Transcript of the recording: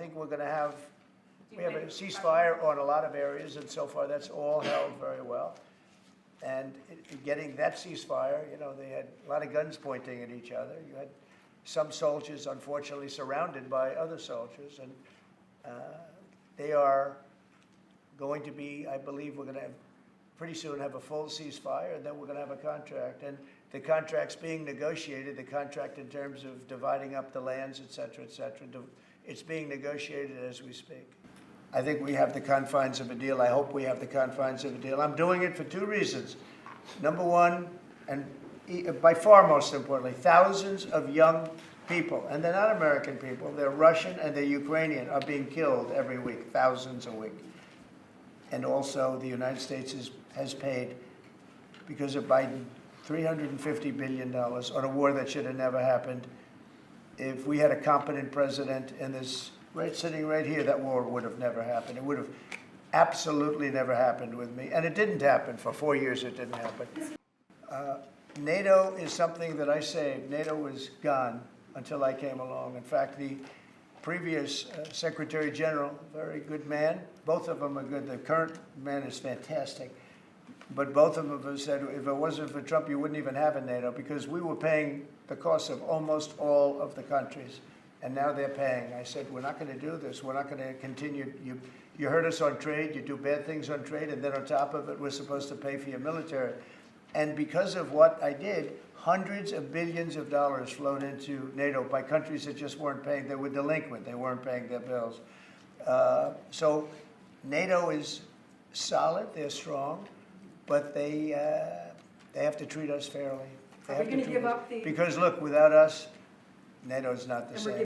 think we're going to have, we have a ceasefire on a lot of areas, and so far that's all held very well. And getting that ceasefire, you know, they had a lot of guns pointing at each other. You had some soldiers, unfortunately, surrounded by other soldiers, and they are going to be, I believe we're going to have, pretty soon have a full ceasefire, and then we're going to have a contract. And the contract's being negotiated, the contract in terms of dividing up the lands, et cetera, it's being negotiated as we speak. I think we have the confines of a deal. I hope we have the confines of a deal. I'm doing it for two reasons. Number one, and by far most importantly, thousands of young people, and they're not American people, they're Russian and they're Ukrainian, are being killed every week, thousands a week. And also the United States has paid, because of Biden, $350 billion on a war that should have never happened. If we had a competent president in this, sitting right here, that war would have never happened. It would have absolutely never happened with me. And it didn't happen. For 4 years, it didn't happen. NATO is something that I saved. NATO was gone until I came along. In fact, the previous Secretary General, very good man, both of them are good. The current man is fantastic. But both of them have said, if it wasn't for Trump, you wouldn't even have a NATO, because we were paying the cost of almost all of the countries. And now they're paying. I said, we're not going to do this. We're not going to continue. You hurt us on trade. You do bad things on trade. And then on top of it, we're supposed to pay for your military. And because of what I did, hundreds of billions of dollars flowed into NATO by countries that just weren't paying. They were delinquent. They weren't paying their bills. So NATO is solid. They're strong. But they have to treat us fairly. They Are we going to give up the... Because, look, without us, NATO's not the same.